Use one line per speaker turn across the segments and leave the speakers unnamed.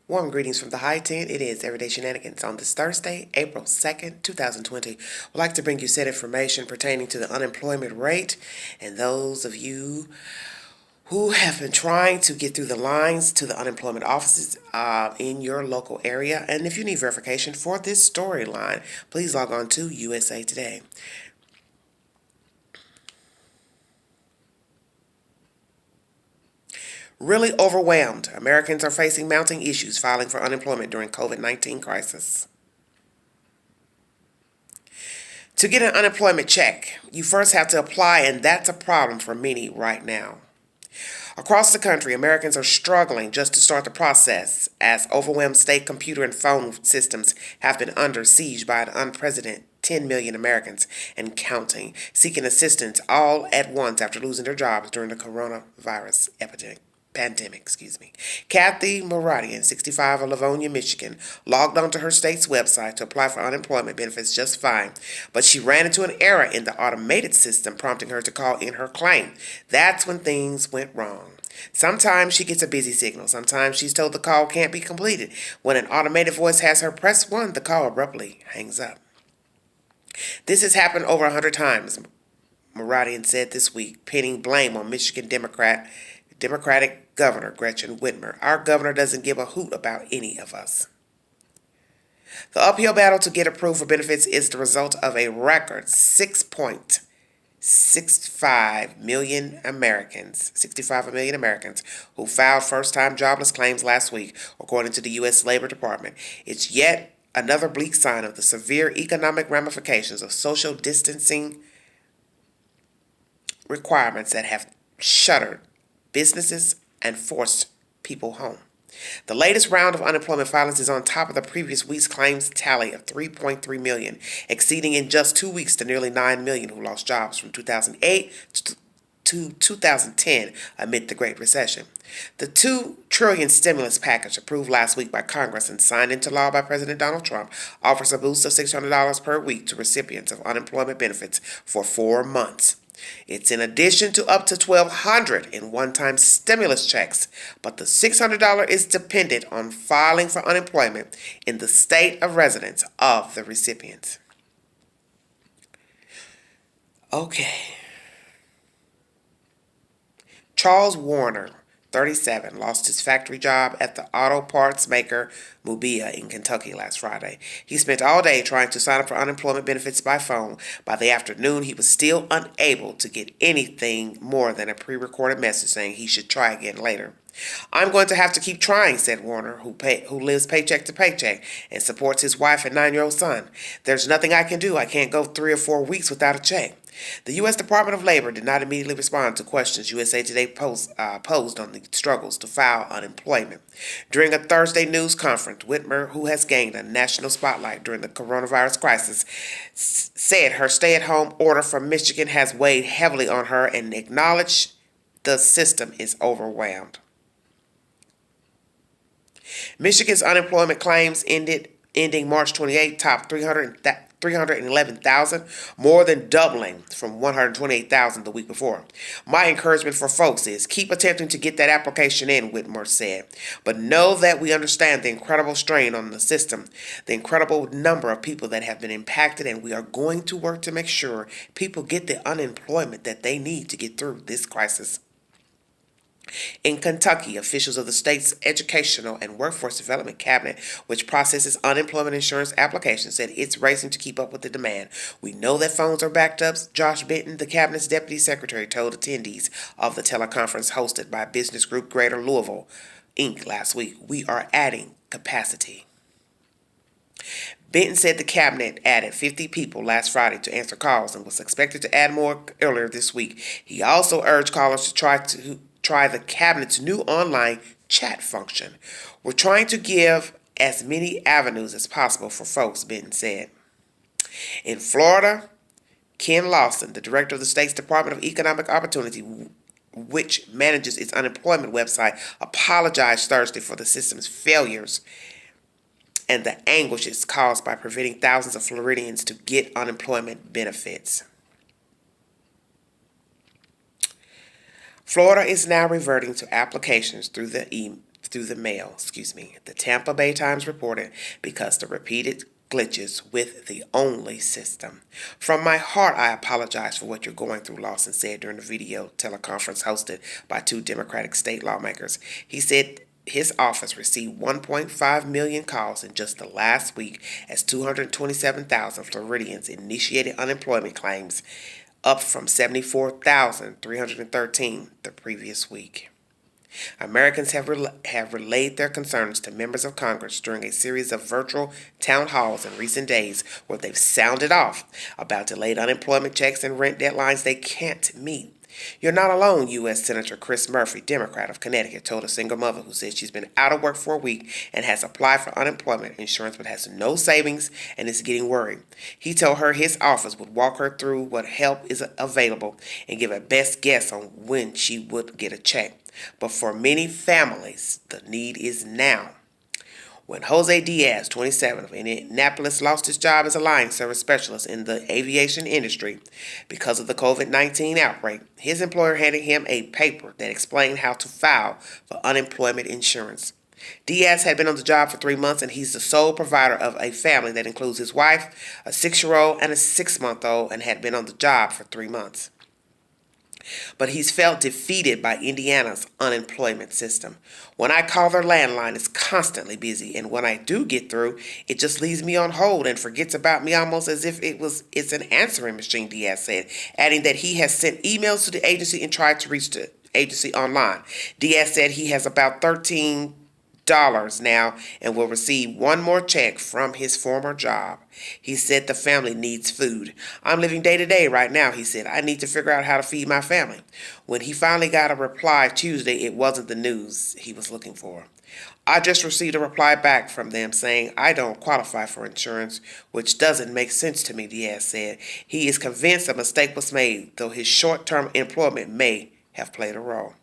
Warm greetings from the high tent. It is Everyday Shenanigans on this Thursday, April 2nd, 2020. I'd like to bring you said information pertaining to the unemployment rate and those of you who have been trying to get through the lines to the unemployment offices in your local area. And if you need verification for this storyline, please log on to USA Today. Really overwhelmed. Americans are facing mounting issues filing for unemployment during COVID-19 crisis. To get an unemployment check, you first have to apply, and that's a problem for many right now. Across the country, Americans are struggling just to start the process as overwhelmed state computer and phone systems have been under siege by an unprecedented 10 million Americans and counting, seeking assistance all at once after losing their jobs during the coronavirus pandemic. Kathy Moradian, 65 of Livonia, Michigan, logged onto her state's website to apply for unemployment benefits just fine, but she ran into an error in the automated system prompting her to call in her claim. That's when things went wrong. Sometimes she gets a busy signal. Sometimes she's told the call can't be completed. When an automated voice has her press 1, the call abruptly hangs up. This has happened over 100 times, Moradian said this week, pinning blame on Michigan Democratic Governor Gretchen Whitmer. Our governor doesn't give a hoot about any of us. The uphill battle to get approved for benefits is the result of a record 65 million Americans who filed first-time jobless claims last week, according to the U.S. Labor Department. It's yet another bleak sign of the severe economic ramifications of social distancing requirements that have shuttered businesses and forced people home. The latest round of unemployment filings is on top of the previous week's claims tally of 3.3 million, exceeding in just 2 weeks the nearly 9 million who lost jobs from 2008 to 2010 amid the Great Recession. The $2 trillion stimulus package approved last week by Congress and signed into law by President Donald Trump offers a boost of $600 per week to recipients of unemployment benefits for 4 months. It's in addition to up to $1,200 in one-time stimulus checks, but the $600 is dependent on filing for unemployment in the state of residence of the recipients. Okay. Charles Warner, 37, lost his factory job at the auto parts maker Mubia in Kentucky last Friday. He spent all day trying to sign up for unemployment benefits by phone. By the afternoon, he was still unable to get anything more than a pre-recorded message saying he should try again later. I'm going to have to keep trying, said Warner, who lives paycheck to paycheck and supports his wife and 9-year-old son. There's nothing I can do. I can't go 3 or 4 weeks without a check. The U.S. Department of Labor did not immediately respond to questions USA Today posed on the struggles to file unemployment. During a Thursday news conference, Whitmer, who has gained a national spotlight during the coronavirus crisis, said her stay-at-home order from Michigan has weighed heavily on her and acknowledged the system is overwhelmed. Michigan's unemployment claims ending March 28 topped 311,000, more than doubling from 128,000 the week before. My encouragement for folks is keep attempting to get that application in, Whitmer said, but know that we understand the incredible strain on the system, the incredible number of people that have been impacted, and we are going to work to make sure people get the unemployment that they need to get through this crisis. In Kentucky, officials of the state's Educational and Workforce Development Cabinet, which processes unemployment insurance applications, said it's racing to keep up with the demand. We know that phones are backed up, Josh Benton, the cabinet's deputy secretary, told attendees of the teleconference hosted by business group Greater Louisville, Inc. last week. We are adding capacity. Benton said the cabinet added 50 people last Friday to answer calls and was expected to add more earlier this week. He also urged callers to try the cabinet's new online chat function. We're trying to give as many avenues as possible for folks, Benton said. In Florida, Ken Lawson, the director of the state's Department of Economic Opportunity, which manages its unemployment website, apologized Thursday for the system's failures and the anguishes caused by preventing thousands of Floridians to get unemployment benefits. Florida is now reverting to applications through through the mail, the Tampa Bay Times reported, because the repeated glitches with the only system. From my heart, I apologize for what you're going through, Lawson said during the video teleconference hosted by two Democratic state lawmakers. He said his office received 1.5 million calls in just the last week as 227,000 Floridians initiated unemployment claims, up from 74,313 the previous week. Americans have relayed their concerns to members of Congress during a series of virtual town halls in recent days where they've sounded off about delayed unemployment checks and rent deadlines they can't meet. You're not alone, U.S. Senator Chris Murphy, Democrat of Connecticut, told a single mother who said she's been out of work for a week and has applied for unemployment insurance but has no savings and is getting worried. He told her his office would walk her through what help is available and give a best guess on when she would get a check. But for many families, the need is now. When Jose Diaz, 27, of Indianapolis, lost his job as a line service specialist in the aviation industry because of the COVID-19 outbreak, his employer handed him a paper that explained how to file for unemployment insurance. Diaz had been on the job for 3 months, and he's the sole provider of a family that includes his wife, a 6-year-old, and a 6-month-old, and had been on the job for 3 months. But he's felt defeated by Indiana's unemployment system. When I call their landline, it's constantly busy, and when I do get through, it just leaves me on hold and forgets about me almost as if it's an answering machine, Diaz said, adding that he has sent emails to the agency and tried to reach the agency online. Diaz said he has about $13 now and will receive one more check from his former job. He said the family needs food. I'm living day to day right now, he said. I need to figure out how to feed my family. When he finally got a reply Tuesday, it wasn't the news he was looking for. I just received a reply back from them saying I don't qualify for insurance, which doesn't make sense to me, Diaz said. He is convinced a mistake was made, though his short-term employment may have played a role.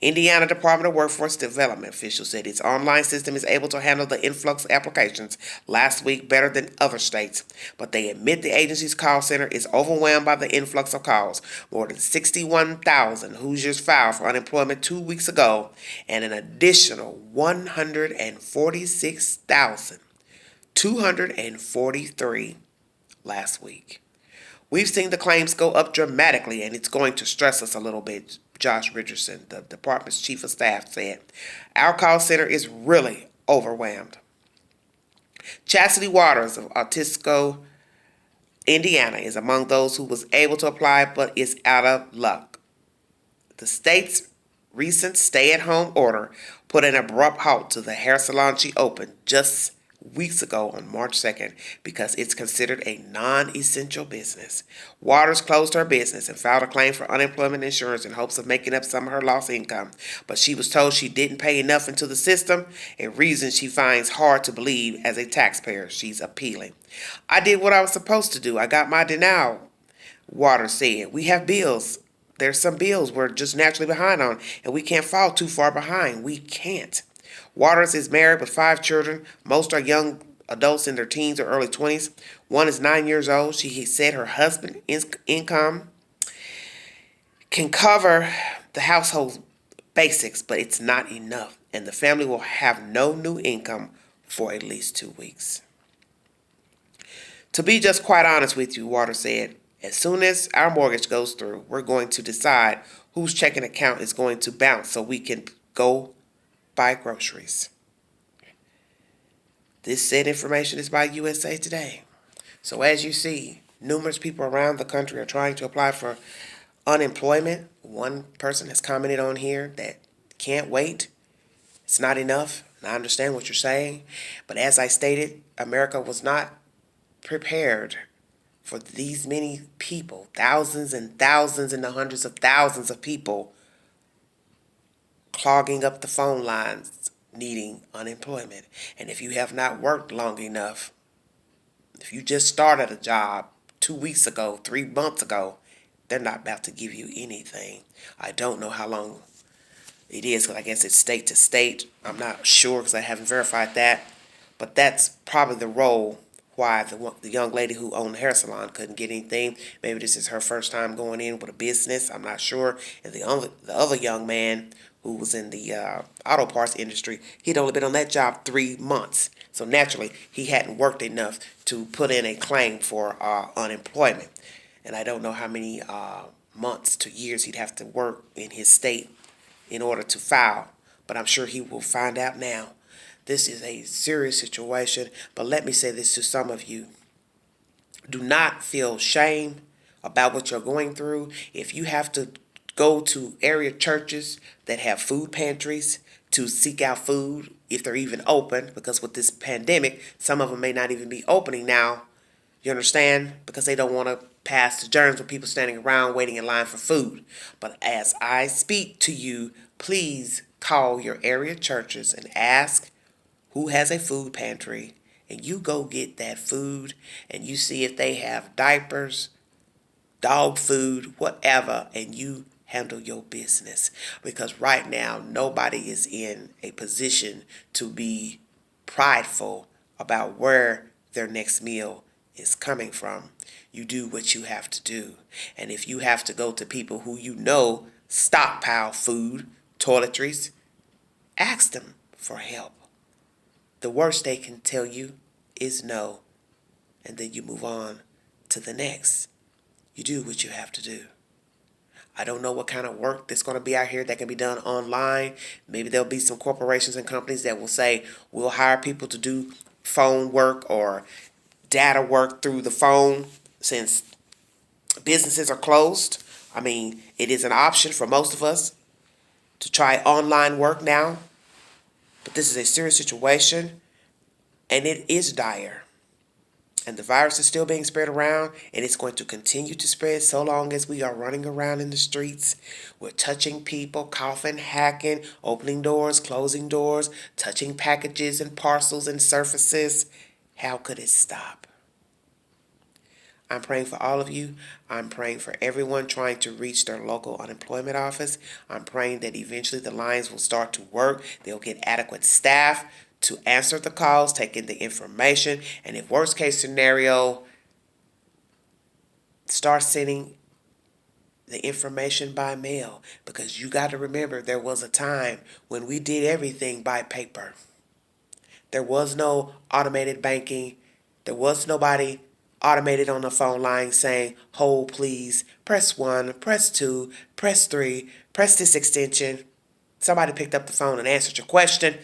Indiana Department of Workforce Development officials said its online system is able to handle the influx of applications last week better than other states, but they admit the agency's call center is overwhelmed by the influx of calls. More than 61,000 Hoosiers filed for unemployment 2 weeks ago, and an additional 146,243 last week. We've seen the claims go up dramatically, and it's going to stress us a little bit, Josh Richardson, the department's chief of staff, said. Our call center is really overwhelmed. Chastity Waters of Otisco, Indiana, is among those who was able to apply but is out of luck. The state's recent stay-at-home order put an abrupt halt to the hair salon she opened just weeks ago on March 2nd because it's considered a non-essential business. Waters closed her business and filed a claim for unemployment insurance in hopes of making up some of her lost income, but she was told she didn't pay enough into the system, a reason she finds hard to believe as a taxpayer. She's appealing. I did what I was supposed to do. I got my denial, Waters said. We have bills. There's some bills we're just naturally behind on, and we can't fall too far behind. We can't. Waters is married with 5 children. Most are young adults in their teens or early 20s. One is 9 years old. She said her husband's income can cover the household basics, but it's not enough, and the family will have no new income for at least 2 weeks. To be just quite honest with you, Waters said, as soon as our mortgage goes through, we're going to decide whose checking account is going to bounce so we can go buy groceries. This said information is by USA Today. So as you see, numerous people around the country are trying to apply for unemployment. One person has commented on here that can't wait. It's not enough. And I understand what you're saying. But as I stated, America was not prepared for these many people, thousands and thousands and the hundreds of thousands of people clogging up the phone lines needing unemployment. And if you have not worked long enough, if you just started a job 2 weeks ago, 3 months ago, they're not about to give you anything. I don't know how long it is, because I guess it's state to state. I'm not sure because I haven't verified that. But that's probably the role why the young lady who owned the hair salon couldn't get anything. Maybe this is her first time going in with a business. I'm not sure. And the other young man who was in the auto parts industry. He'd only been on that job 3 months. So naturally, he hadn't worked enough to put in a claim for unemployment. And I don't know how many months to years he'd have to work in his state in order to file. But I'm sure he will find out now. This is a serious situation. But let me say this to some of you. Do not feel shame about what you're going through. If you have to go to area churches that have food pantries to seek out food, if they're even open, because with this pandemic, some of them may not even be opening now. You understand? Because they don't want to pass the germs with people standing around waiting in line for food. But as I speak to you, please call your area churches and ask who has a food pantry, and you go get that food and you see if they have diapers, dog food, whatever, and you handle your business. Because right now, nobody is in a position to be prideful about where their next meal is coming from. You do what you have to do. And if you have to go to people who you know stockpile food, toiletries, ask them for help. The worst they can tell you is no, and then you move on to the next. You do what you have to do. I don't know what kind of work that's going to be out here that can be done online. Maybe there'll be some corporations and companies that will say, we'll hire people to do phone work or data work through the phone since businesses are closed. I mean, it is an option for most of us to try online work now. But this is a serious situation, and it is dire. And the virus is still being spread around, and it's going to continue to spread so long as we are running around in the streets. We're touching people, coughing, hacking, opening doors, closing doors, touching packages and parcels and surfaces. How could it stop? I'm praying for all of you. I'm praying for everyone trying to reach their local unemployment office. I'm praying that eventually the lines will start to work. They'll get adequate staff to answer the calls, take in the information, and if worst case scenario, start sending the information by mail. Because you got to remember, there was a time when we did everything by paper. There was no automated banking. There was nobody automated on the phone line saying, hold please, press 1, press 2, press 3, press this extension. Somebody picked up the phone and answered your question,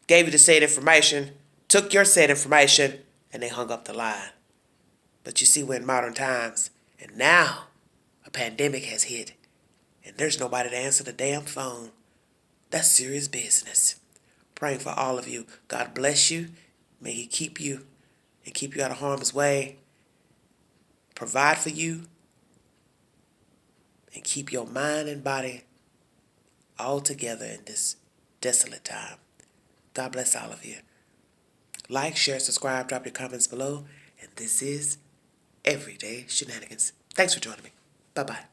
gave you the said information, took your said information, and they hung up the line. But you see, we're in modern times, and now a pandemic has hit, and there's nobody to answer the damn phone. That's serious business. Praying for all of you. God bless you. May He keep you and keep you out of harm's way. Provide for you and keep your mind and body all together in this desolate time. God bless all of you. Like, share, subscribe, drop your comments below. And this is Everyday Shenanigans. Thanks for joining me. Bye-bye.